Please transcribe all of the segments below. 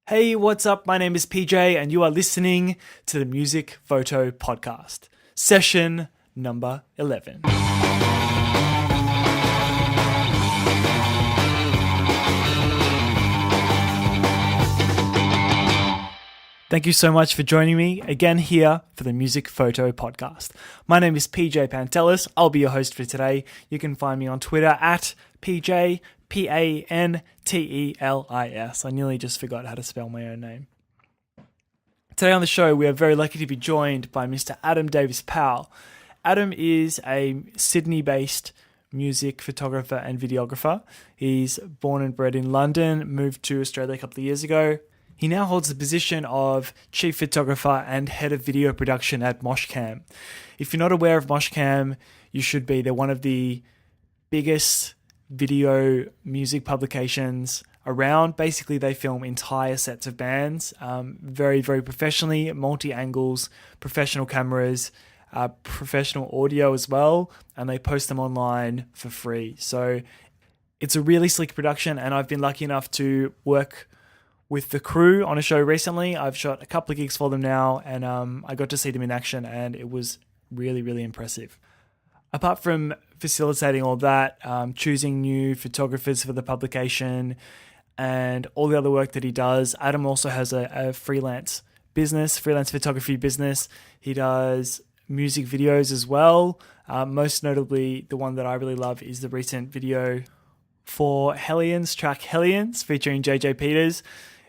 Hey, what's up? My name is PJ, and you are listening to the Music Photo Podcast, session number 11. Thank you so much for joining me again here for the Music Photo Podcast. My name is PJ Pantelis. I'll be your host for today. You can find me on Twitter at PJ Pantelis. I nearly just forgot how to spell my own name. Today on the show, we are very lucky to be joined by Mr. Adam Davis-Powell. Adam is a Sydney-based music photographer and videographer. He's born and bred in London, moved to Australia a couple of years ago. He now holds the position of chief photographer and head of video production at Moshcam. If you're not aware of Moshcam, you should be. They're one of the biggest video music publications around. Basically, they film entire sets of bands, very, very professionally, multi-angles, professional cameras, professional audio as well, and they post them online for free. So it's a really slick production, and I've been lucky enough to work with the crew on a show recently. I've shot a couple of gigs for them now, and I got to see them in action, and it was really, really impressive. Apart from facilitating all that, choosing new photographers for the publication, and all the other work that he does, Adam also has a freelance photography business. He does music videos as well. Most notably, the one that I really love is the recent video for Hellions, track Hellions, featuring JJ Peters.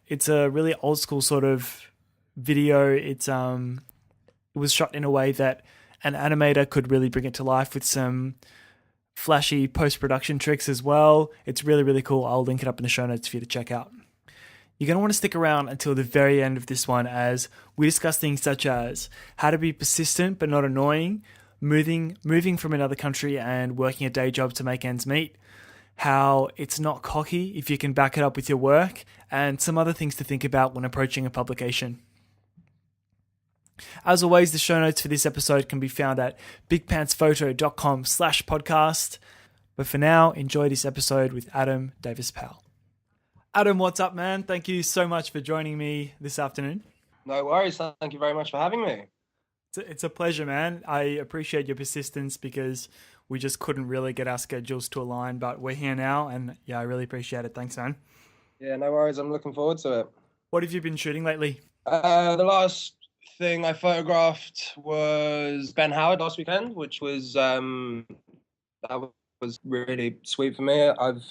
It's a really old school sort of video. It was shot in a way that an animator could really bring it to life with some flashy post-production tricks as well. It's really, really cool. I'll link it up in the show notes for you to check out. You're going to want to stick around until the very end of this one, as we discuss things such as how to be persistent but not annoying, moving from another country and working a day job to make ends meet, how it's not cocky if you can back it up with your work, and some other things to think about when approaching a publication. As always, the show notes for this episode can be found at bigpantsphoto.com/podcast. But for now, enjoy this episode with Adam Davis-Powell. Adam, what's up, man? Thank you so much for joining me this afternoon. No worries. Thank you very much for having me. It's a pleasure, man. I appreciate your persistence because we just couldn't really get our schedules to align, but we're here now, and yeah, I really appreciate it. Thanks, man. Yeah, no worries. I'm looking forward to it. What have you been shooting lately? The last thing I photographed was Ben Howard last weekend, which was that was really sweet for me. I've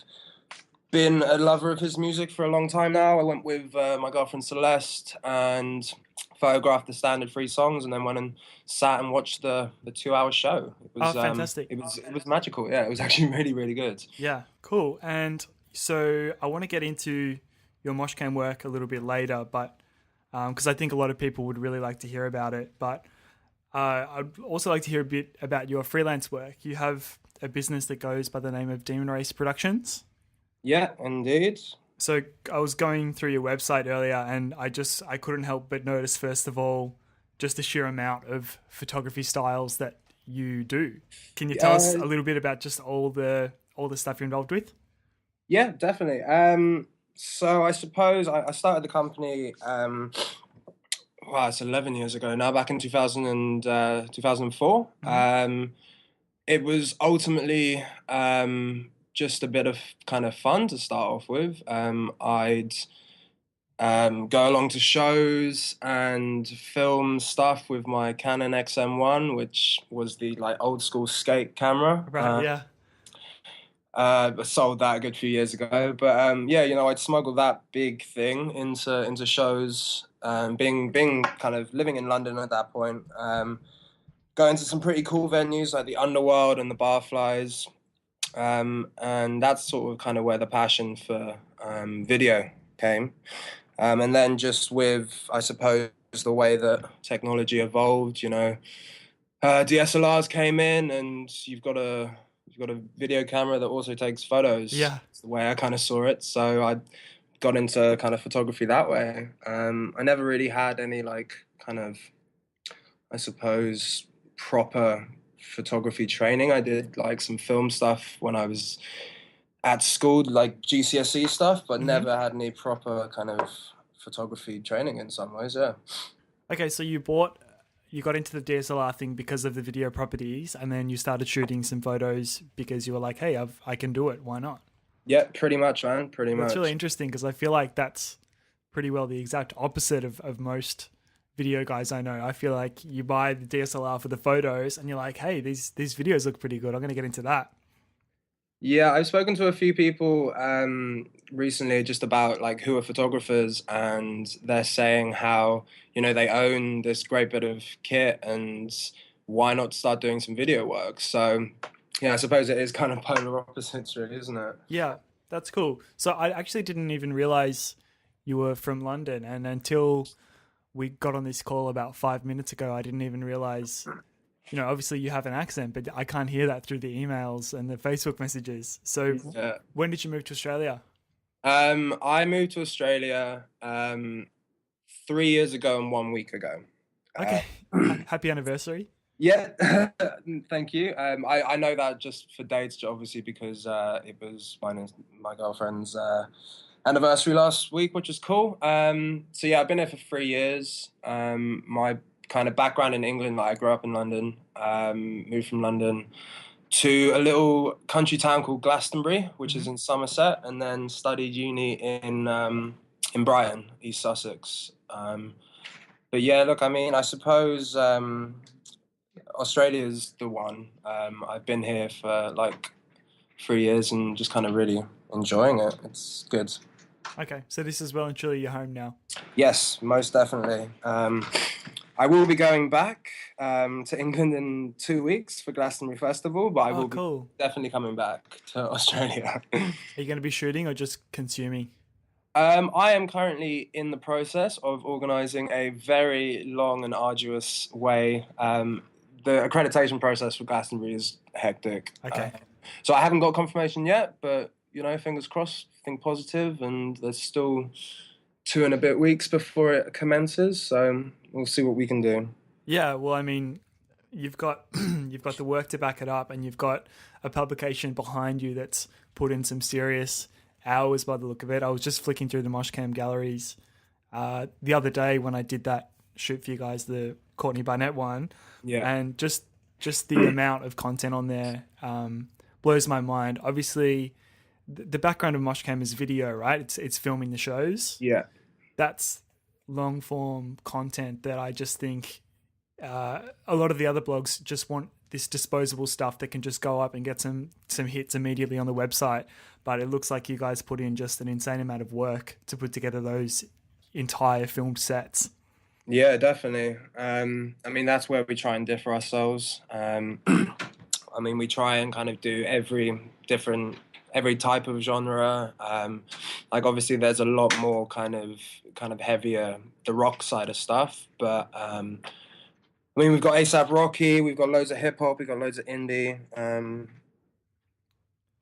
been a lover of his music for a long time now. I went with my girlfriend Celeste and photographed the standard 3 songs, and then went and sat and watched the 2-hour show. It was fantastic. It was magical. Yeah, it was actually really, really good. Yeah, cool. And so I want to get into your Moshcam work a little bit later, but because I think a lot of people would really like to hear about it. But I'd also like to hear a bit about your freelance work. You have a business that goes by the name of Demon Race Productions. Yeah, indeed. So I was going through your website earlier, and I couldn't help but notice, first of all, just the sheer amount of photography styles that you do. Can you tell us a little bit about just all the stuff you're involved with? Yeah, definitely. So I suppose I started the company, it's 11 years ago now, back in 2004. Mm-hmm. It was ultimately just a bit of kind of fun to start off with. I'd go along to shows and film stuff with my Canon XM1, which was the old school skate camera. Right, yeah. I sold that a good few years ago, but I'd smuggle that big thing into shows. Being kind of living in London at that point, going to some pretty cool venues like the Underworld and the Barflies, and that's sort of kind of where the passion for video came. And then just with, I suppose, the way that technology evolved, DSLRs came in, and you've got a video camera that also takes photos. Yeah. It's the way I kind of saw it. So I got into kind of photography that way. I never really had any kind of, I suppose, proper photography training. I did some film stuff when I was at school, like GCSE stuff, but never had any proper kind of photography training in some ways. Yeah. Okay, so you got into the DSLR thing because of the video properties, and then you started shooting some photos because you were like, hey, I can do it. Why not? Yeah, pretty much, man. Pretty That's really much. interesting because I feel like that's pretty well the exact opposite of most video guys I know. I feel like you buy the DSLR for the photos and you're like, hey, these videos look pretty good. I'm going to get into that. Yeah, I've spoken to a few people recently just about like who are photographers, and they're saying how, they own this great bit of kit, and why not start doing some video work? So, yeah, I suppose it is kind of polar opposites, really, isn't it? Yeah, that's cool. So I actually didn't even realize you were from London, and until we got on this call about 5 minutes ago, I didn't even realize. Obviously you have an accent, but I can't hear that through the emails and the Facebook messages. So Yeah. when did you move to Australia? I moved to Australia 3 years ago and 1 week ago. Okay. Uh, Happy anniversary. Yeah, thank you. I know that just for dates, obviously, because it was mine and my girlfriend's anniversary last week, which is cool. So yeah, I've been here for 3 years. My kind of background in England, like I grew up in London, moved from London to a little country town called Glastonbury, which is in Somerset, and then studied uni in Brighton, East Sussex. But yeah, look, I mean, I suppose. Australia's the one. I've been here for like 3 years and just kind of really enjoying it. It's good. Okay, so this is well and truly your home now. Yes, most definitely. I will be going back to England in 2 weeks for Glastonbury Festival, but I Oh, will be cool. definitely coming back to Australia. Are you going to be shooting or just consuming? I am currently in the process of organising a very long and arduous way. The accreditation process for Glastonbury is hectic. Okay. So I haven't got confirmation yet, but fingers crossed, think positive, and there's still 2 and a bit weeks before it commences. So we'll see what we can do. Yeah, well, I mean, you've got you've got the work to back it up, and you've got a publication behind you that's put in some serious hours by the look of it. I was just flicking through the Moshcam galleries the other day when I did that shoot for you guys, the Courtney Barnett one, Yeah. and just the amount of content on there blows my mind. Obviously, the background of Moshcam is video, right? It's filming the shows. Yeah. That's long form content that I just think a lot of the other blogs just want this disposable stuff that can just go up and get some hits immediately on the website. But it looks like you guys put in just an insane amount of work to put together those entire filmed sets. Yeah, definitely. I mean, that's where we try and differ ourselves. I mean, we try and kind of do every type of genre. Like obviously, there's a lot more kind of heavier, the rock side of stuff. But I mean, we've got ASAP Rocky, we've got loads of hip hop, we've got loads of indie.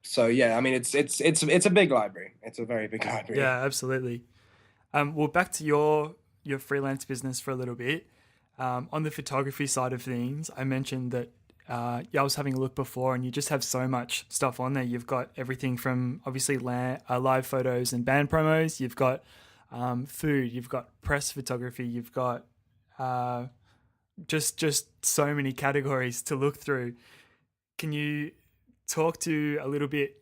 So yeah, I mean, it's a big library. It's a very big library. Yeah, absolutely. Well, back to your freelance business for a little bit. On the photography side of things, I mentioned that I was having a look before, and you just have so much stuff on there. You've got everything from obviously live photos and band promos. You've got food. You've got press photography. You've got just so many categories to look through. Can you talk to a little bit?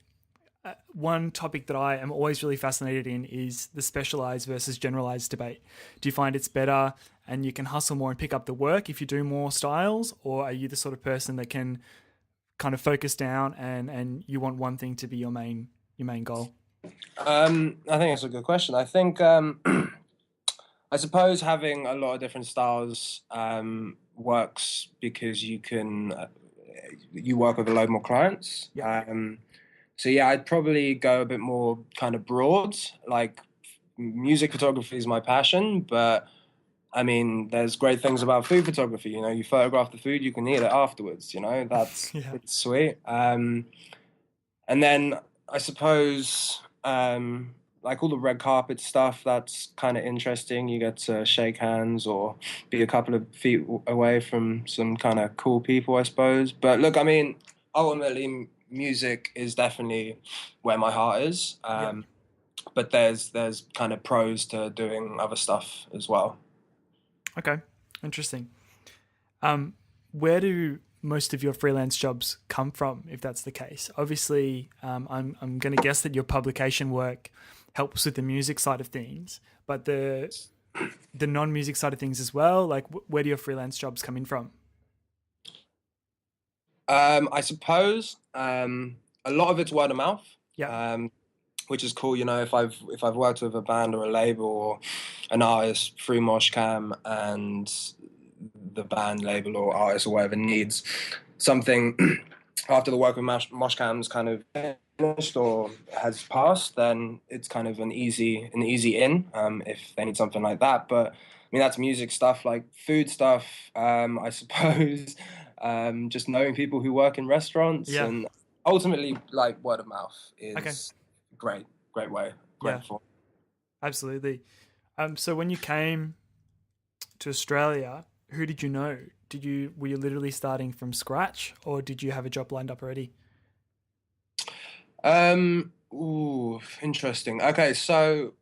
One topic that I am always really fascinated in is the specialized versus generalized debate. Do you find it's better and you can hustle more and pick up the work if you do more styles, or are you the sort of person that can kind of focus down and you want one thing to be your main goal? I think that's a good question. I think I suppose having a lot of different styles works because you work with a load more clients. Yeah. So yeah, I'd probably go a bit more kind of broad. Like music photography is my passion, but I mean, there's great things about food photography. You photograph the food, you can eat it afterwards. That's Yeah. pretty sweet. And then I suppose like all the red carpet stuff, that's kind of interesting. You get to shake hands or be a couple of feet away from some kind of cool people, I suppose. But look, I mean, ultimately, music is definitely where my heart is. Yeah. but there's kind of pros to doing other stuff as well. Okay, interesting. Um, where do most of your freelance jobs come from, if that's the case? Obviously, I'm going to guess that your publication work helps with the music side of things, but the non-music side of things as well. Like, where do your freelance jobs come in from? I suppose a lot of it's word of mouth, Yeah. um, which is cool. You know, if I've worked with a band or a label or an artist through Moshcam, and the band, label, or artist or whatever needs something after the work with Moshcam's kind of finished or has passed, then it's kind of an easy in if they need something like that. But I mean, that's music stuff. Like food stuff, I suppose. Just knowing people who work in restaurants, Yeah. and ultimately, like word of mouth Okay. is great way, Yeah. great for. Absolutely. So when you came to Australia, who did you know? Were you literally starting from scratch, or did you have a job lined up already? Ooh, interesting. Okay, so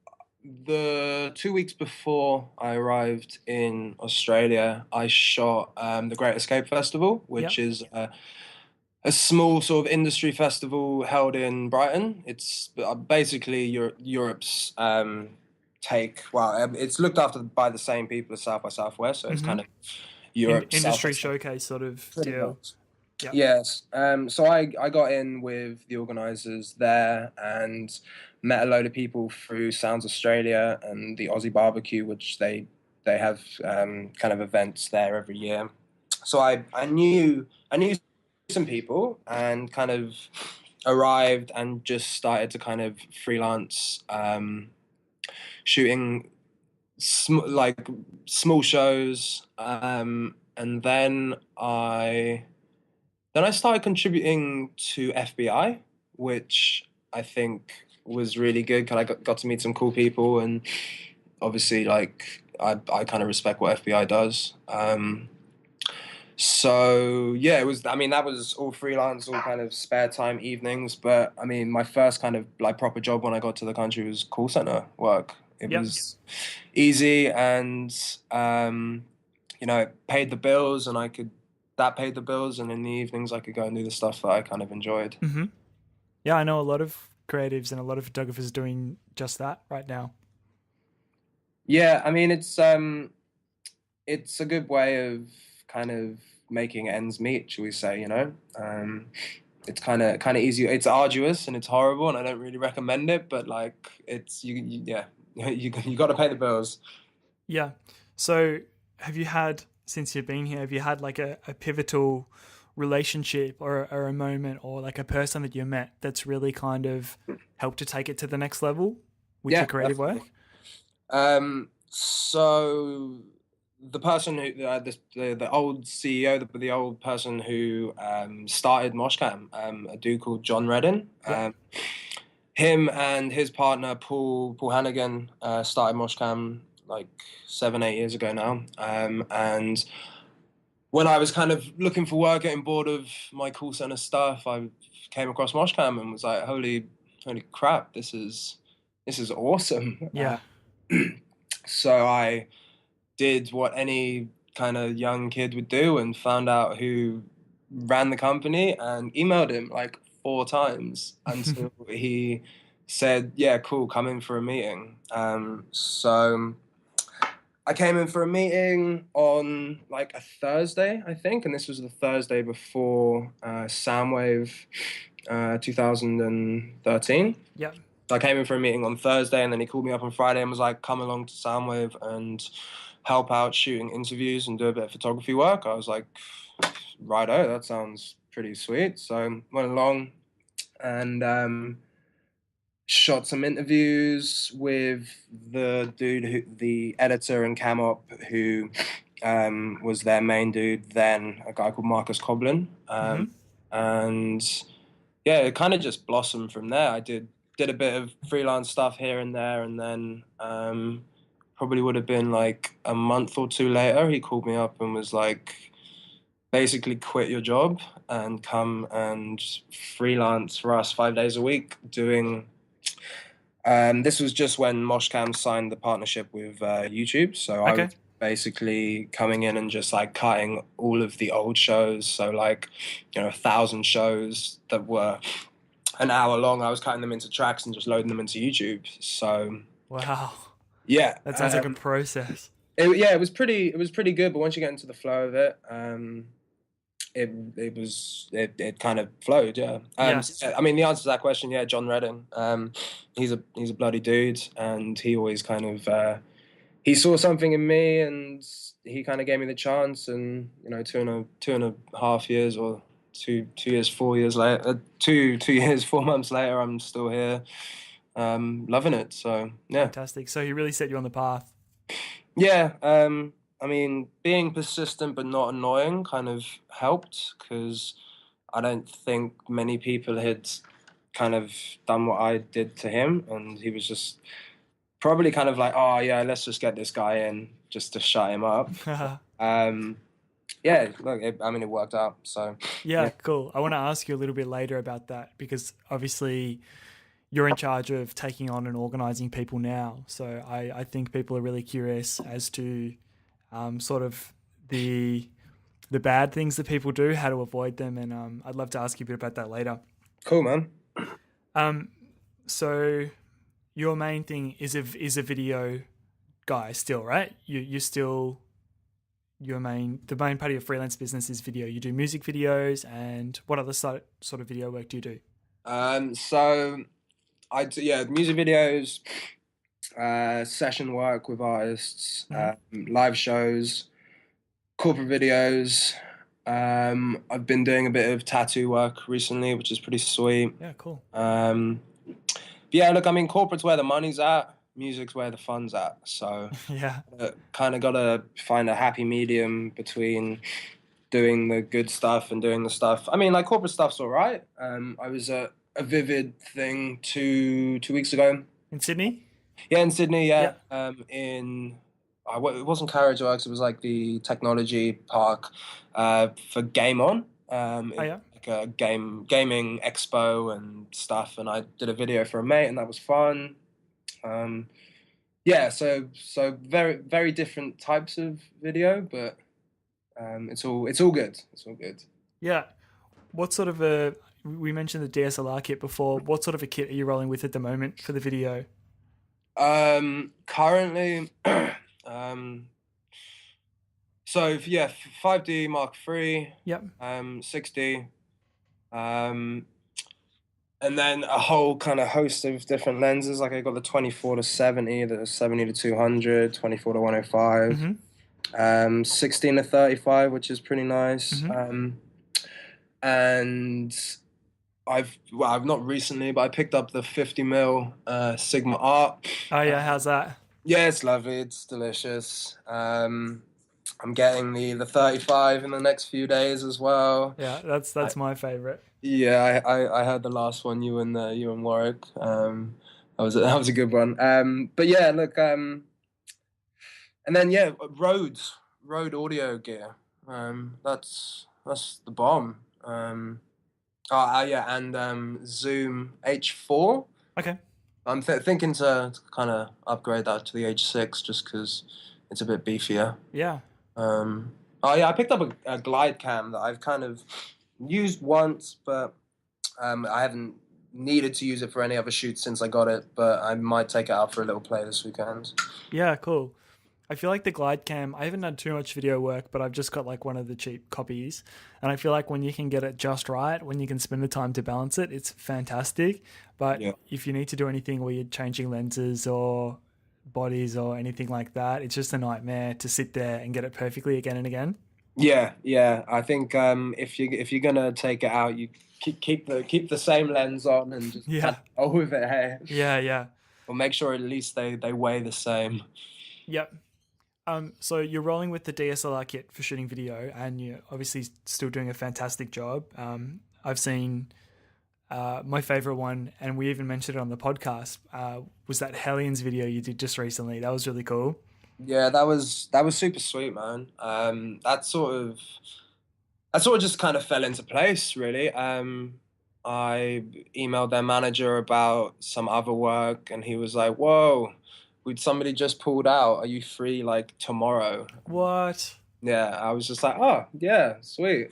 the 2 weeks before I arrived in Australia, I shot the Great Escape Festival, Yep. which is a small sort of industry festival held in Brighton. It's basically Europe's take. Well, it's looked after by the same people as South by Southwest, so it's Mm-hmm. kind of Europe's South by Industry Southwest. showcase sort of Pretty deal. much. Yep. Yes. So I got in with the organisers there and met a load of people through Sounds Australia and the Aussie Barbecue, which they have kind of events there every year. So I knew some people and kind of arrived and just started to kind of freelance shooting like small shows, and then I started contributing to FBI, which I think was really good because I got to meet some cool people, and obviously, like I kind of respect what FBI does. So yeah, it was. I mean, that was all freelance, all kind of spare time evenings. But I mean, my first kind of like proper job when I got to the country was call center work. It Yep. was easy, and it paid the bills, and that paid the bills, and in the evenings I could go and do the stuff that I kind of enjoyed. Mm-hmm. Yeah, I know a lot of creatives and a lot of photographers doing just that right now. Yeah, I mean it's a good way of kind of making ends meet, shall we say? It's kind of easy. It's arduous and it's horrible, and I don't really recommend it. But like, yeah, you got to pay the bills. Yeah. So have you had, since you've been here, have you had like a pivotal relationship or a moment or like a person that you met that's really kind of helped to take it to the next level with your Yeah, creative work? definitely. So the person who the old CEO, the old person who started Moshcam, a dude called John Redden. Yep. Him and his partner Paul Hannigan started Moshcam like 7 8 years ago now. And when I was kind of looking for work, getting bored of my call center stuff, I came across Moshcam and was like, holy crap, this is awesome. Yeah. So I did what any kind of young kid would do and found out who ran the company and emailed him like 4 times until he said, "Yeah, cool, come in for a meeting." So I came in for a meeting on like a Thursday, I think, and this was the Thursday before Soundwave 2013. Yep. So I came in for a meeting on Thursday, and then he called me up on Friday and was like, "Come along to Soundwave and help out shooting interviews and do a bit of photography work." I was like, "Righto, that sounds pretty sweet." So went along and shot some interviews with the editor and cam op, who was their main dude then, a guy called Markus Ravik. Mm-hmm. And yeah, it kind of just blossomed from there. I did a bit of freelance stuff here and there, and then probably would have been like a month or two later, he called me up and was like, basically quit your job and come and freelance for us 5 days a week doing This was just when Moshcam signed the partnership with YouTube. So I Okay. was basically coming in and just like cutting all of the old shows. So like, 1,000 shows that were an hour long. I was cutting them into tracks and just loading them into YouTube. So Wow. yeah, That sounds like a process. it was pretty good. But once you get into the flow of it, it kind of flowed. Yeah. Yeah. So, I mean, the answer to that question, yeah, John Redding. He's a bloody dude, and he always kind of he saw something in me, and he kind of gave me the chance. And two and a half years, or 2 years, 4 years later, 2 years, 4 months later, I'm still here, loving it. So yeah. Fantastic. So he really set you on the path. Yeah, I mean, being persistent but not annoying kind of helped because I don't think many people had kind of done what I did to him, and he was just probably kind of like, oh yeah, let's just get this guy in just to shut him up. Um, yeah, look, I mean, it worked out. So Yeah, yeah, cool. I want to ask you a little bit later about that because obviously you're in charge of taking on and organizing people now. So I think people are really curious as to sort of the the bad things that people do, how to avoid them, and I'd love to ask you a bit about that later. cool, man. Um, so your main thing is a video guy still, right? You still the main part of your freelance business is video. You do music videos, and what other sort of video work do you do? So I do, yeah, music videos, session work with artists, Mm-hmm. live shows, corporate videos. I've been doing a bit of tattoo work recently, which is pretty sweet. Yeah, cool. But yeah, look, I mean, corporate's where the money's at, music's where the fun's at. So Yeah, kind of got to find a happy medium between doing the good stuff and doing the stuff. I mean, like corporate stuff's all right. I was at a Vivid thing 2 weeks ago. in Sydney. Yeah, in Sydney. Yeah, Yeah. it wasn't Carriage Works. It was like the technology park for Game On. Oh yeah. Like a gaming expo and stuff. And I did a video for a mate, and that was fun. Yeah, so very very different types of video, but it's all good. It's all good. Yeah. What sort of a we mentioned the DSLR kit before. What sort of a kit are you rolling with at the moment for the video? Currently, um, so yeah, 5D Mark III, Yep. 6D, um, and then a whole kind of host of different lenses. Like I got the 24 to 70, the 70 to 200, 24 to 105, Mm-hmm. 16 to 35, which is pretty nice. Mm-hmm. And I've not recently, but I picked up the 50mm Sigma Art. Oh yeah. How's that? Yeah, it's lovely. It's delicious. I'm getting the 35 in the next few days as well. Yeah, that's my favorite. Yeah, I heard the last one, you and Warwick. That was a good one. But yeah, look, and then yeah, Rode audio gear. That's the bomb. Yeah, and Zoom H4. Okay. I'm thinking to kind of upgrade that to the H6 just because it's a bit beefier. Yeah. Oh yeah, I picked up a glide cam that I've kind of used once, but I haven't needed to use it for any other shoots since I got it. But I might take it out for a little play this weekend. Yeah. Cool. I feel like the glide cam, I haven't done too much video work, but I've just got like one of the cheap copies. And I feel like when you can get it just right, when you can spend the time to balance it, it's fantastic. But Yeah. if you need to do anything where you're changing lenses or bodies or anything like that, it's just a nightmare to sit there and get it perfectly again and again. Yeah, yeah. I think if you're gonna take it out, you keep the same lens on and just Yeah. go with it, hey. Yeah, yeah. Or make sure at least they weigh the same. Yep. So you're rolling with the DSLR kit for shooting video, and you're obviously still doing a fantastic job. I've seen my favorite one, and we even mentioned it on the podcast, was that Hellions video you did just recently. That was really cool. Yeah, that was super sweet, man. That sort of just kind of fell into place, really. I emailed their manager about some other work, and he was like, "Whoa, would somebody just pulled out? Are you free like tomorrow?" What? Yeah, I was just like, "Oh, yeah, sweet."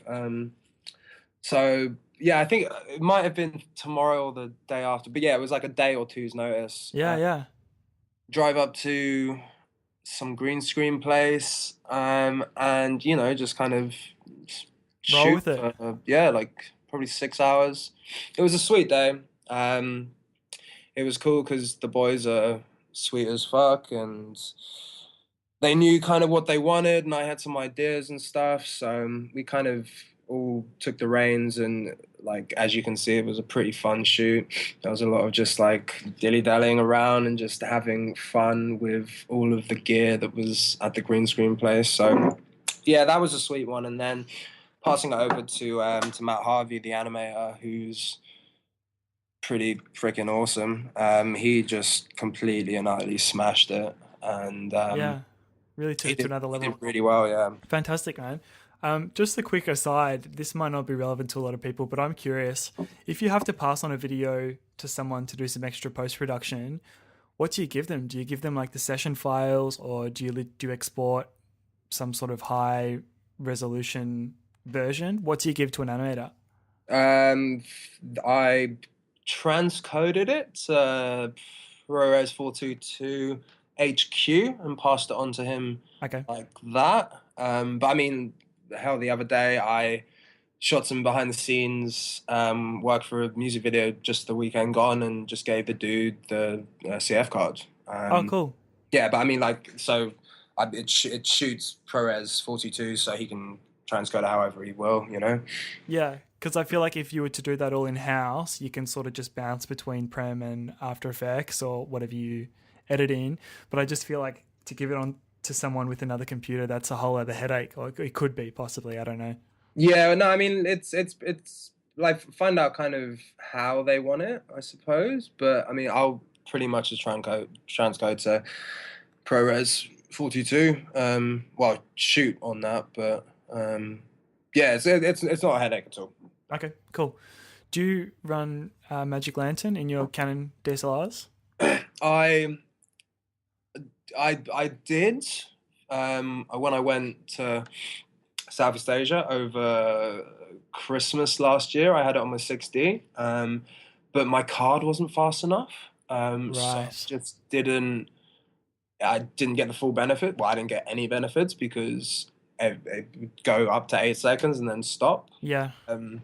So yeah, I think it might have been tomorrow or the day after, but yeah, it was like a day or two's notice. Yeah, yeah. Drive up to some green screen place, and just kind of Roll shoot with it. for yeah, like probably 6 hours. It was a sweet day. It was cool because the boys are sweet as fuck, and they knew kind of what they wanted, and I had some ideas and stuff. So we kind of all took the reins, and like as you can see, it was a pretty fun shoot. There was a lot of just like dilly-dallying around and just having fun with all of the gear that was at the green screen place. So yeah, that was a sweet one. And then passing it over to Matt Harvey, the animator, who's pretty freaking awesome. He just completely and utterly smashed it, and Yeah. Really took he it to did another he did level. really well. Yeah. Fantastic, man. Just a quick aside, this might not be relevant to a lot of people, but I'm curious. If you have to pass on a video to someone to do some extra post production, what do you give them? Do you give them like the session files, or do you export some sort of high resolution version? What do you give to an animator? Um, I transcoded it to ProRes 422 HQ and passed it on to him Okay. like that. But I mean, hell, the other day I shot some behind the scenes work for a music video just the weekend gone, and just gave the dude the CF card. Oh, cool. Yeah, but I mean, like, so it shoots ProRes 42, so he can transcode it however he will, you know? Yeah, because I feel like if you were to do that all in house, you can sort of just bounce between Prem and After Effects or whatever you edit in. But I just feel like to give it on to someone with another computer, that's a whole other headache. Or it could be possibly. I don't know. Yeah, no, I mean, it's like find out kind of how they want it, I suppose. But I mean, I'll pretty much just transcode to ProRes 42. Well, shoot on that, but yeah, it's not a headache at all. Okay, cool. Do you run Magic Lantern in your Canon DSLRs? I I did when I went to Southeast Asia over Christmas last year. I had it on my 6D, but my card wasn't fast enough, so Right. I didn't get the full benefit. Well, I didn't get any benefits because it would go up to 8 seconds and then stop. Yeah. Um,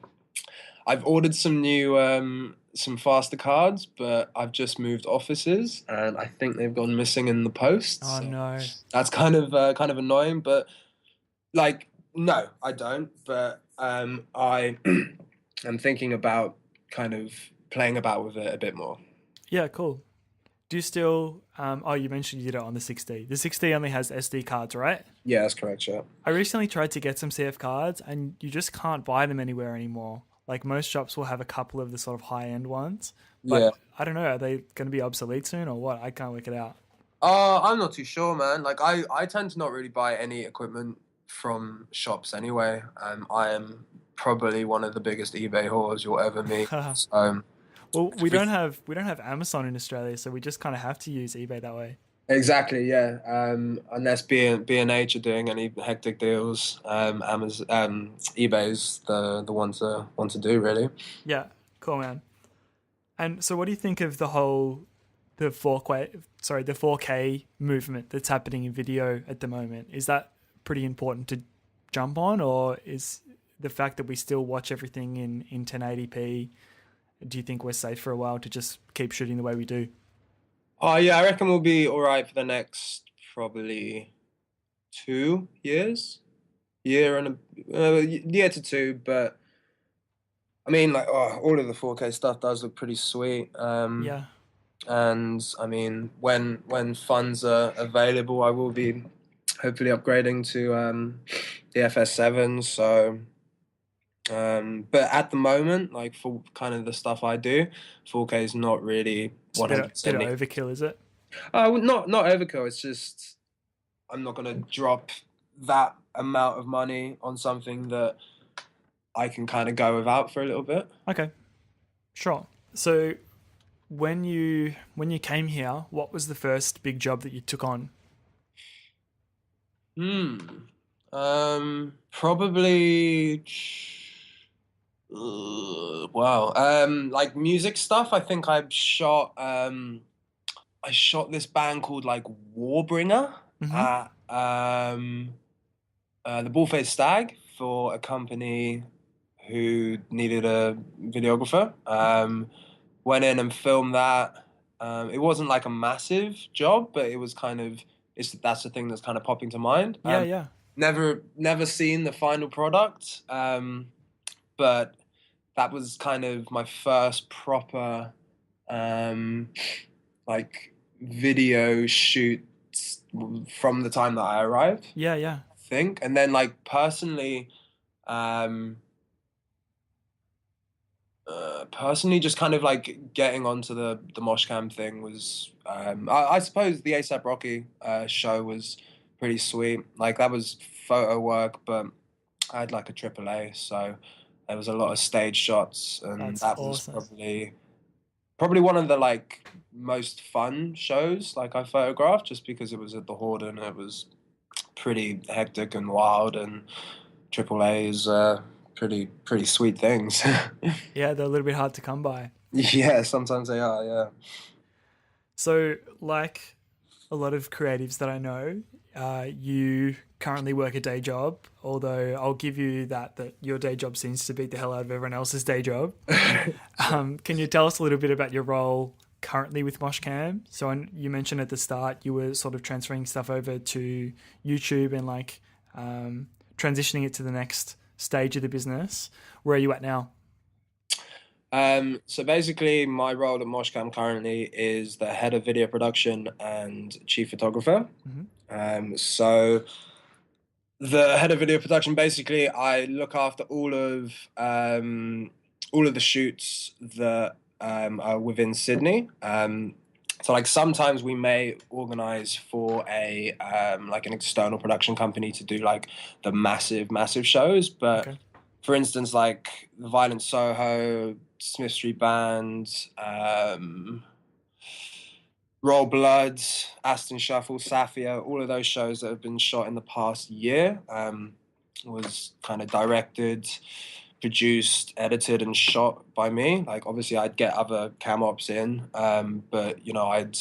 I've ordered some faster cards, but I've just moved offices, and I think they've gone missing in the post. Oh So no. that's kind of annoying. But like, no, I don't. But I am thinking about kind of playing about with it a bit more. Yeah, cool. Do you still? Oh, you mentioned you did it on the 6D. The 6D only has SD cards, right? Yeah, that's correct. Yeah. I recently tried to get some CF cards, and you just can't buy them anywhere anymore. Like most shops will have a couple of the sort of high end ones, Yeah. but I don't know. Are they going to be obsolete soon or what? I can't work it out. I'm not too sure, man. Like I tend to not really buy any equipment from shops anyway. I am probably one of the biggest eBay whores you'll ever meet. Well, Every- we don't have Amazon in Australia, so we just kind of have to use eBay that way. exactly, yeah. Unless B&H are doing any hectic deals, eBay's the one to do really. Yeah, cool, man. And so, what do you think of the whole the 4K movement that's happening in video at the moment? Is that pretty important to jump on, or is the fact that we still watch everything in 1080p? Do you think we're safe for a while to just keep shooting the way we do? Oh yeah, I reckon we'll be all right for the next probably 2 years, year to two. But I mean, like, all of the 4K stuff does look pretty sweet. Yeah, And I mean, when funds are available, I will be hopefully upgrading to the FS7. So, but at the moment, like for kind of the stuff I do, 4K is not really it's a bit bit 100% of needed. overkill, is it? Not overkill. It's just I'm not gonna drop that amount of money on something that I can kind of go without for a little bit. Okay, Sure. So when you came here, what was the first big job that you took on? Hmm. Probably. Wow. Like music stuff. I think I shot this band called like Warbringer Mm-hmm. at the Bullface Stag for a company who needed a videographer. Went in and filmed that. It wasn't like a massive job, but it was kind of that's the thing that's kind of popping to mind. Yeah, yeah. Never seen the final product, but that was kind of my first proper um, like video shoot from the time that I arrived, Yeah, yeah. I think. And then like personally, um, personally just kind of like getting onto the Moshcam thing was I suppose the ASAP Rocky show was pretty sweet. Like that was photo work, but I had like a AAA, so there was a lot of stage shots, and That's that was awesome. probably one of the like most fun shows like I photographed, just because it was at the Horde and it was pretty hectic and wild, and AAA is pretty sweet things. Yeah, they're a little bit hard to come by. Yeah, sometimes they are. Yeah. So, like a lot of creatives that I know, you currently work a day job. Although I'll give you that your day job seems to beat the hell out of everyone else's day job. Sure. Can you tell us a little bit about your role currently with Moshcam? So you mentioned at the start you were sort of transferring stuff over to YouTube and like transitioning it to the next stage of the business. Where are you at now? So basically, my role at Moshcam currently is the head of video production and chief photographer. Hmm. So the head of video production, basically, I look after all of the shoots that are within Sydney. So like sometimes we may organize for a like an external production company to do like the massive shows, but Okay. for instance, like the Violent Soho, Smith Street Band, Roll Bloods, Aston Shuffle, Safia, all of those shows that have been shot in the past year, was kind of directed, produced, edited, and shot by me. Like obviously, I'd get other cam ops in, but I'd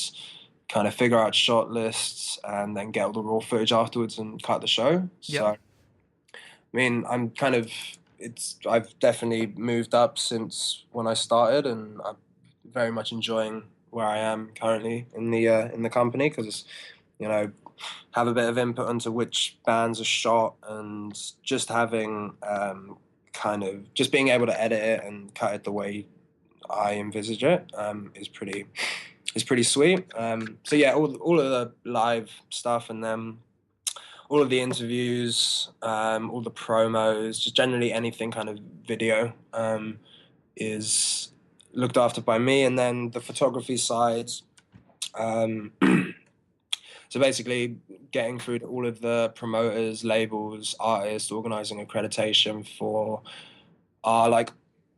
kind of figure out shot lists and then get all the raw footage afterwards and cut the show. So, Yep. I mean, I've definitely moved up since when I started, and I'm very much enjoying where I am currently in the company, because you know have a bit of input into which bands are shot, and just having kind of just being able to edit it and cut it the way I envisage it is pretty sweet. So yeah, all of the live stuff, and then all of the interviews, all the promos, just generally anything kind of video is looked after by me. And then the photography side, um, so basically getting through to all of the promoters, labels, artists, organizing accreditation for our like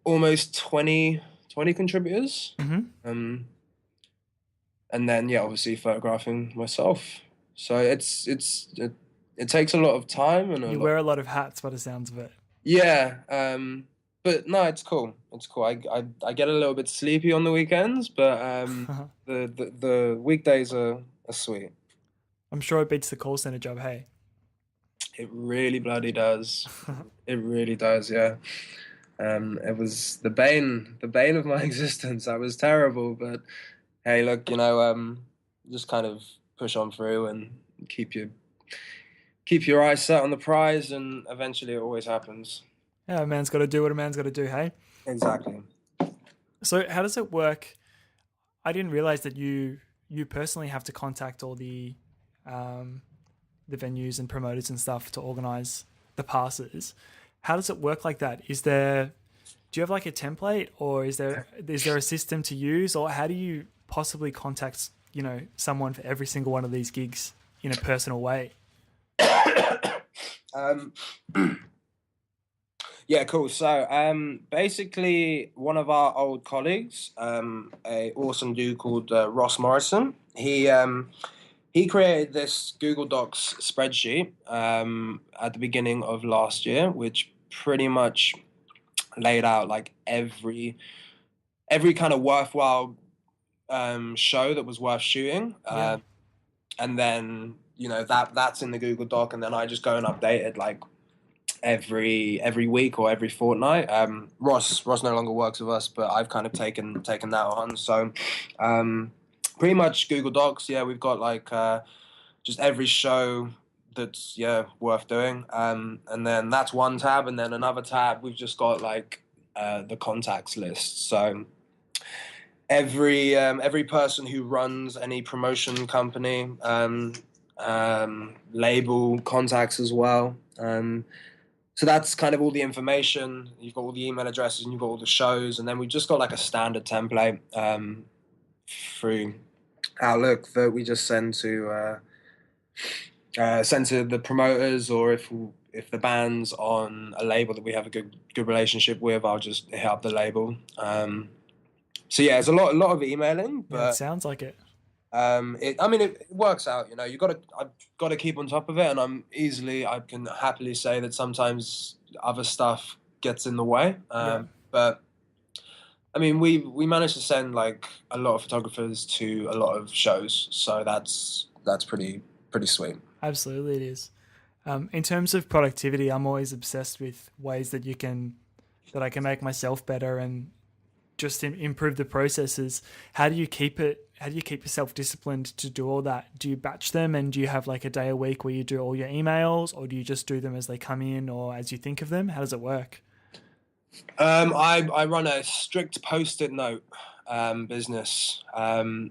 almost 20 contributors. Hmm. Um, and then yeah, obviously photographing myself. So it takes a lot of time and a You lot. wear a lot of hats by the sounds of it. Yeah, but no, it's cool. It's cool. I get a little bit sleepy on the weekends, but the weekdays are sweet. I'm sure it beats the call center job. Hey. It really bloody does. It really does. Yeah. It was the bane of my existence. I was terrible, but hey, look, just kind of push on through and keep your eyes set on the prize, and eventually it always happens. Yeah, a man's got to do what a man's got to do. Hey. Exactly. So how does it work? I didn't realize that you personally have to contact all um, the venues and promoters and stuff to organize the passes. How does it work like that? Do you have like a template, or is there a system to use, or how do you possibly contact someone for every single one of these gigs in a personal way? Um, Yeah, cool. So, basically, one of our old colleagues, a awesome dude called Ross Morrison, he created this Google Docs spreadsheet at the beginning of last year, which pretty much laid out like every kind of worthwhile show that was worth shooting, Yeah. and then that's in the Google Doc, and then I just go and update it like every week or every fortnight. Ross no longer works with us, but I've kind of taken that on. So pretty much Google Docs. Yeah, we've got like just every show that's worth doing. And then that's one tab, and then another tab we've just got like the contacts list. So every person who runs any promotion company, label contacts as well. So that's kind of all the information. You've got all the email addresses and you've got all the shows, and then we just got like a standard template through Outlook that we just send to the promoters, or if the band's on a label that we have a good relationship with, I'll just hit up the label. So yeah, it's a lot of emailing, Yeah, it but sounds like it. it works out. I've got to keep on top of it, and I can happily say that sometimes other stuff gets in the way. Yeah. But I mean, we managed to send like a lot of photographers to a lot of shows, so that's pretty sweet. Absolutely, it is. In terms of productivity, I'm always obsessed with ways that I can make myself better and just improve the processes. How do you keep it? How do you keep yourself disciplined to do all that? Do you batch them, and do you have like a day a week where you do all your emails, or do you just do them as they come in or as you think of them? How does it work? I run a strict post-it note business.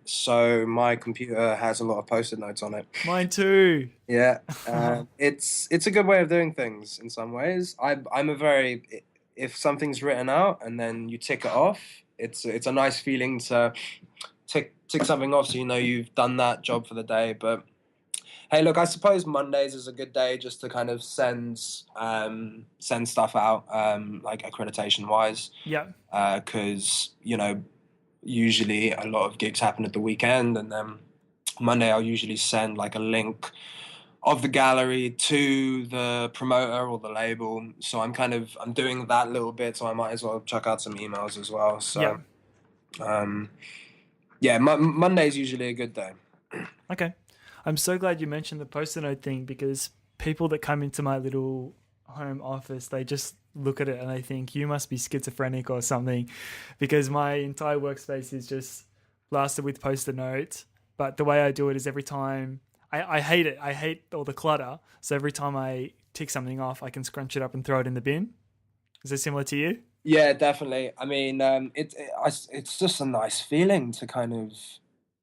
So my computer has a lot of post-it notes on it. Mine too. Yeah, it's a good way of doing things in some ways. I'm a very if something's written out and then you tick it off, it's a nice feeling to tick something off, so you know you've done that job for the day. But hey, look, I suppose Mondays is a good day just to kind of send stuff out, like accreditation wise, Yeah. because usually a lot of gigs happen at the weekend, and then Monday I'll usually send like a link of the gallery to the promoter or the label. So I'm doing that little bit, so I might as well check out some emails as well. Yeah. So yeah, Monday's usually a good day. Okay. I'm so glad you mentioned the post-it note thing, because people that come into my little home office, they just look at it and they think you must be schizophrenic or something, because my entire workspace is just blasted with post-it notes. But the way I do it is every time I hate it. I hate all the clutter. So every time I tick something off, I can scrunch it up and throw it in the bin. Is it similar to you? Yeah, definitely. I mean, it's just a nice feeling to kind of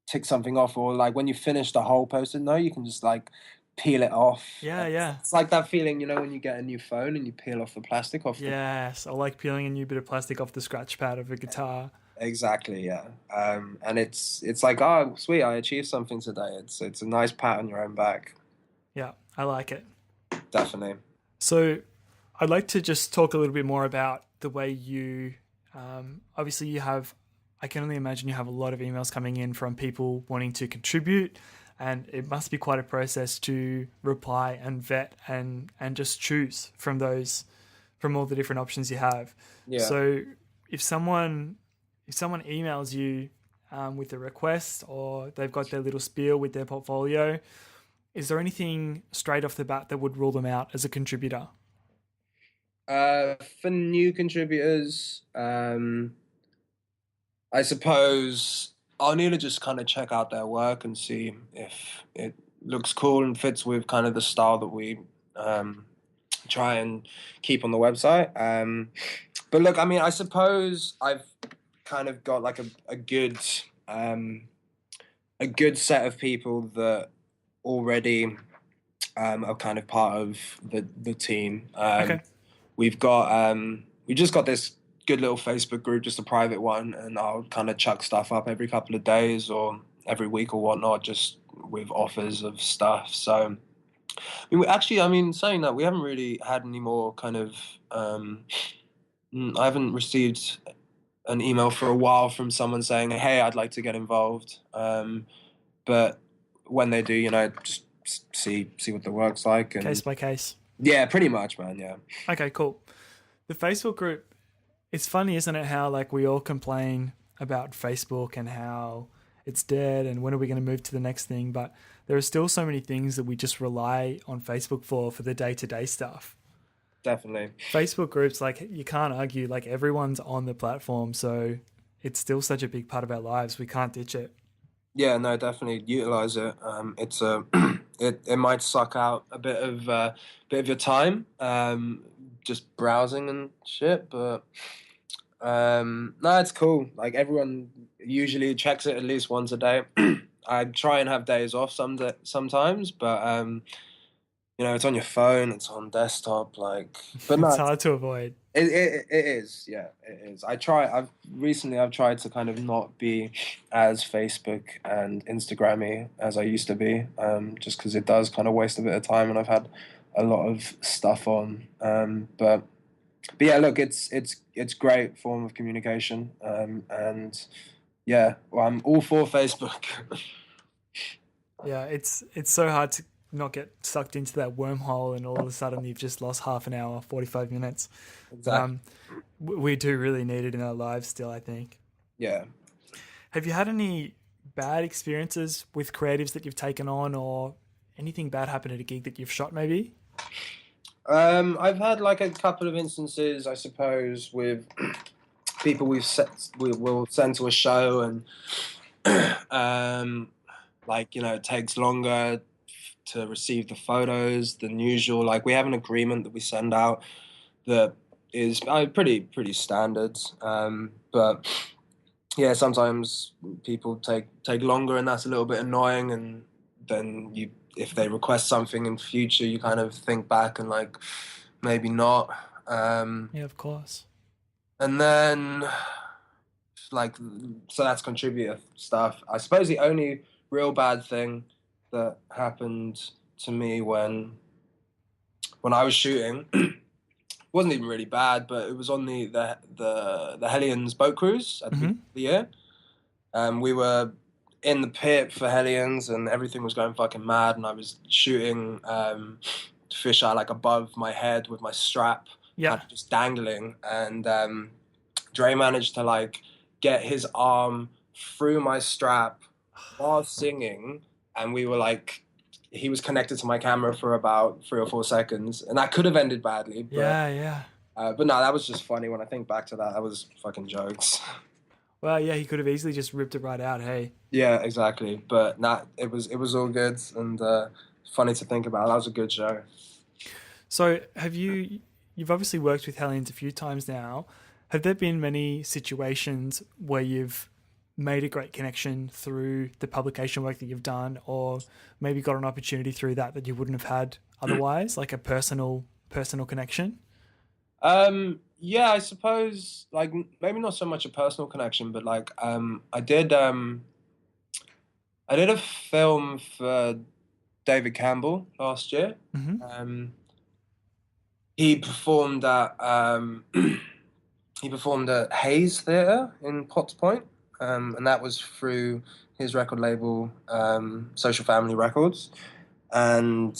tick something off, or like when you finish the whole post-it note, you can just like peel it off. Yeah, yeah. It's like that feeling, when you get a new phone and you peel off the plastic off. Yes, I like peeling a new bit of plastic off the scratch pad of a guitar. Exactly, yeah. And it's like, oh, sweet, I achieved something today. It's a nice pat on your own back. Yeah, I like it. Definitely. So I'd like to just talk a little bit more about the way you, obviously I can only imagine you have a lot of emails coming in from people wanting to contribute, and it must be quite a process to reply and vet and just choose from all the different options you have. Yeah. So if someone emails you with a request, or they've got their little spiel with their portfolio, is there anything straight off the bat that would rule them out as a contributor? For new contributors, I suppose I'll need to just kind of check out their work and see if it looks cool and fits with kind of the style that we try and keep on the website. But look, I mean, I suppose I've kind of got like a good set of people that already are kind of part of the team. Okay. We just got this good little Facebook group, just a private one, and I'll kind of chuck stuff up every couple of days or every week or whatnot, just with offers of stuff. So I mean, saying that, we haven't really had any more kind of. I haven't received an email for a while from someone saying, "Hey, I'd like to get involved." But when they do, just see what the work's like, Case and by case. yeah, pretty much, man. Yeah, Okay, cool. The Facebook group, it's funny, isn't it, how like we all complain about Facebook and how it's dead and when are we going to move to the next thing, but there are still so many things that we just rely on Facebook for the day-to-day stuff. definitely. Facebook groups, like you can't argue, like everyone's on the platform, so it's still such a big part of our lives. We can't ditch it. Yeah, no, definitely utilize it. It's a it might suck out a bit of your time, just browsing and shit, but no, it's cool. Like everyone usually checks it at least once a day. I try and have days off sometimes, but it's on your phone, it's on desktop, like. But no, It's hard to avoid. it is, yeah, it is. I've tried to kind of not be as Facebook and Instagrammy as I used to be, just because it does kind of waste a bit of time, and I've had a lot of stuff on. But yeah, look, it's great form of communication, and yeah, well, I'm all for Facebook. Yeah, it's so hard to not get sucked into that wormhole and all of a sudden you've just lost half an hour, 45 minutes. But Exactly. we do really need it in our lives still, I think. Yeah. Have you had any bad experiences with creatives that you've taken on, or anything bad happen at a gig that you've shot maybe? I've had like a couple of instances, I suppose, with people we will send to a show, and like it takes longer to receive the photos than usual. Like we have an agreement that we send out that is pretty standard, but yeah, sometimes people take longer, and that's a little bit annoying. And then if they request something in future, you kind of think back and like maybe not. Yeah, of course. And then like so that's contributor stuff. I suppose the only real bad thing that happened to me when I was shooting wasn't even really bad, but it was on the Hellions boat cruise at the beginning of the year. We were in the pit for Hellions, and everything was going fucking mad, and I was shooting fish eye like above my head with my strap kind Yeah. of just dangling, and Dre managed to like get his arm through my strap while singing, and we were like, he was connected to my camera for about 3 or 4 seconds, and that could have ended badly. But no, that was just funny when I think back to that. That was fucking jokes. Well, yeah, he could have easily just ripped it right out. Hey. Yeah, exactly. But not. It was all good, and funny to think about. That was a good show. So you've obviously worked with Hellions a few times now. Have there been many situations where you've made a great connection through the publication work that you've done, or maybe got an opportunity through that you wouldn't have had otherwise, like a personal connection? Yeah, I suppose like maybe not so much a personal connection, but like I did a film for David Campbell last year. Mm-hmm. He performed at he performed at Hayes Theatre in Potts Point, and that was through his record label, Social Family Records. And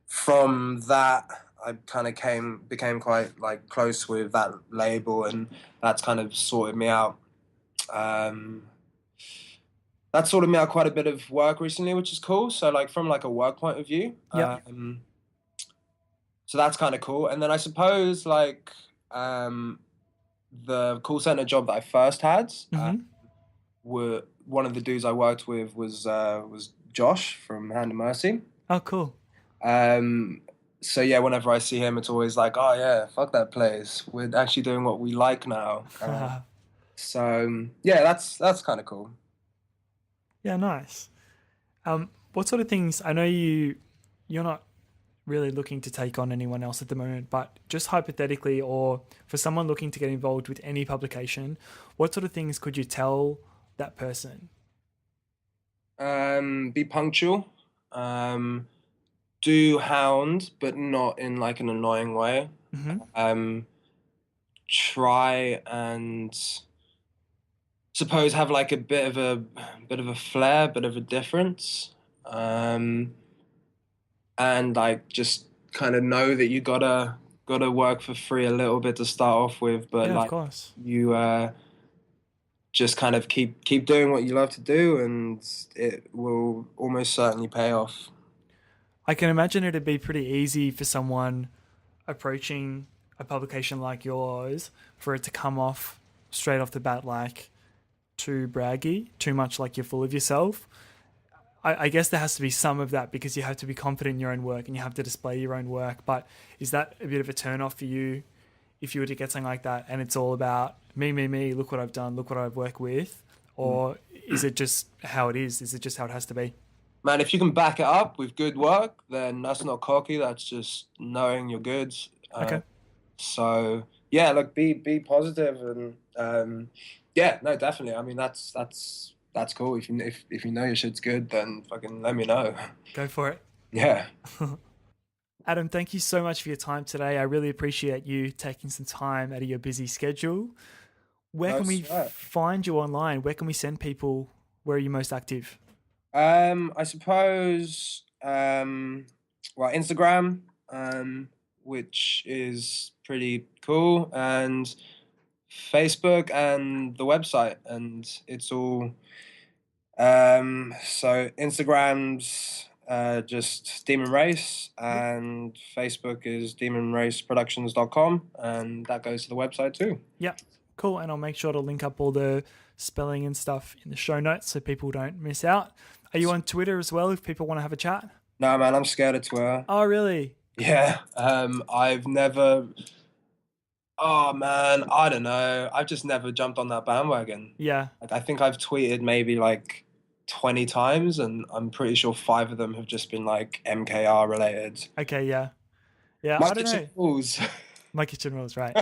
from that, I kind of became quite like close with that label, and that's kind of sorted me out. Um, that sorted me out quite a bit of work recently, which is cool. So like from like a work point of view, Yep. so that's kind of cool. And then I suppose like the call center job that I first had, Mm-hmm. were one of the dudes I worked with was Josh from Hand of Mercy. Oh, cool. Um, so yeah, whenever I see him, it's always like, oh yeah, fuck that place. We're actually doing what we like now. So yeah, that's kind of cool. Yeah, nice. What sort of things? I know you're not really looking to take on anyone else at the moment, but just hypothetically, or for someone looking to get involved with any publication, what sort of things could you tell that person? Be punctual. do hound, but not in like an annoying way. Um, try and suppose have like a bit of a flair, bit of a difference, and like just kind of know that you gotta work for free a little bit to start off with, but Yeah, of like course. you just kind of keep doing what you love to do, and it will almost certainly pay off. I can imagine it'd be pretty easy for someone approaching a publication like yours for it to come off straight off the bat like too braggy, too much like you're full of yourself. I guess there has to be some of that because you have to be confident in your own work and you have to display your own work. But is that a bit of a turn off for you if you were to get something like that and it's all about me, look what I've done, look what I've worked with? Or is it just how it is? Is it just how it has to be? Man, if you can back it up with good work, then that's not cocky. That's just knowing your goods. Okay. So yeah, look, be positive, and yeah, no, definitely. I mean, that's cool. If you know your shit's good, then fucking let me know. Go for it. Yeah. Adam, thank you so much for your time today. I really appreciate you taking some time out of your busy schedule. Where No can we sweat. find you online? Where can we send people? Where are you most active? I suppose, well, Instagram, which is pretty cool, and Facebook and the website, and it's all, so Instagram's just Demon Race, Yep. and Facebook is demonraceproductions.com, and that goes to the website too. Yep. Cool. And I'll make sure to link up all the spelling and stuff in the show notes so people don't miss out. Are you on Twitter as well if people want to have a chat? No, man, I'm scared of Twitter. Oh, really? Yeah, I've never. Oh man, I don't know. I've just never jumped on that bandwagon. Yeah. Like, I think I've tweeted maybe like 20 times, and I'm pretty sure 5 of them have just been like MKR related. Okay. Yeah. Yeah. My I don't kitchen know. rules. My kitchen rules, right?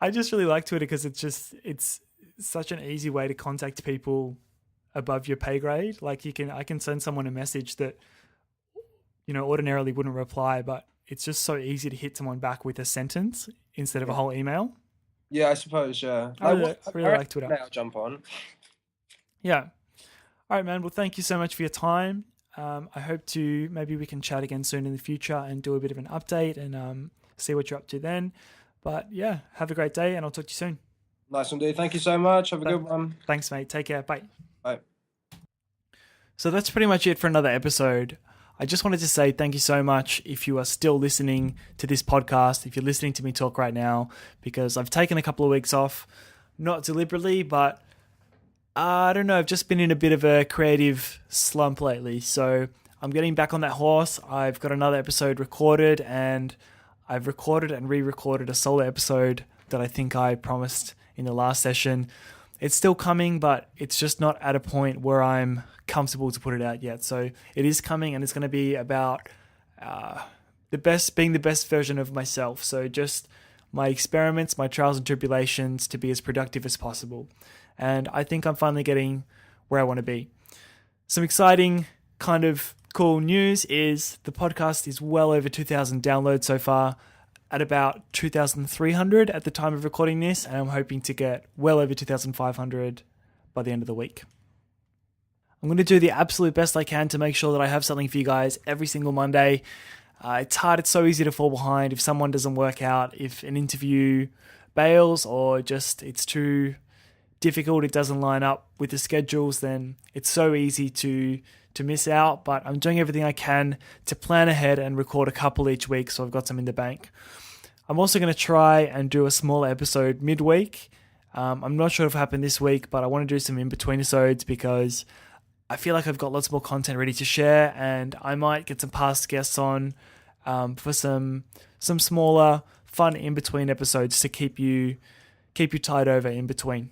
I just really like Twitter because it's such an easy way to contact people above your pay grade. Like I can send someone a message that, ordinarily wouldn't reply, but it's just so easy to hit someone back with a sentence instead of a whole email. Yeah, I suppose. Yeah, I really like Twitter. I'll jump on. Yeah. All right, man. Well, thank you so much for your time. I hope maybe we can chat again soon in the future and do a bit of an update and see what you're up to then. But yeah, have a great day and I'll talk to you soon. Nice one, dude. Thank you so much. Have a good one. Thanks, mate. Take care. Bye. Bye. So that's pretty much it for another episode. I just wanted to say thank you so much if you are still listening to this podcast, if you're listening to me talk right now, because I've taken a couple of weeks off, not deliberately, but I don't know, I've just been in a bit of a creative slump lately. So I'm getting back on that horse. I've got another episode recorded and I've recorded and re-recorded a solo episode that I think I promised in the last session. It's still coming, but it's just not at a point where I'm comfortable to put it out yet. So it is coming and it's going to be about being the best version of myself. So just my experiments, my trials and tribulations to be as productive as possible. And I think I'm finally getting where I want to be. Some exciting kind of cool news is the podcast is well over 2,000 downloads so far, at about 2,300 at the time of recording this, and I'm hoping to get well over 2,500 by the end of the week. I'm going to do the absolute best I can to make sure that I have something for you guys every single Monday. It's hard, it's so easy to fall behind if someone doesn't work out, if an interview bails or just it's too difficult, it doesn't line up with the schedules, then it's so easy to miss out. But I'm doing everything I can to plan ahead and record a couple each week so I've got some in the bank. I'm also going to try and do a smaller episode midweek. I'm not sure if it happened this week, but I want to do some in-between episodes because I feel like I've got lots more content ready to share, and I might get some past guests on for some smaller, fun in-between episodes to keep you tied over in between.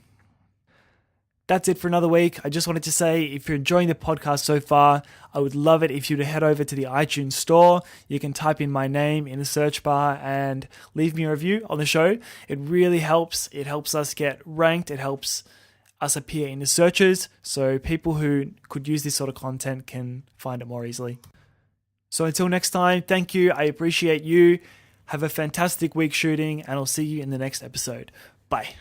That's it for another week. I just wanted to say, if you're enjoying the podcast so far, I would love it if you'd head over to the iTunes store. You can type in my name in the search bar and leave me a review on the show. It really helps. It helps us get ranked. It helps us appear in the searches so people who could use this sort of content can find it more easily. So until next time, thank you. I appreciate you. Have a fantastic week shooting, and I'll see you in the next episode. Bye.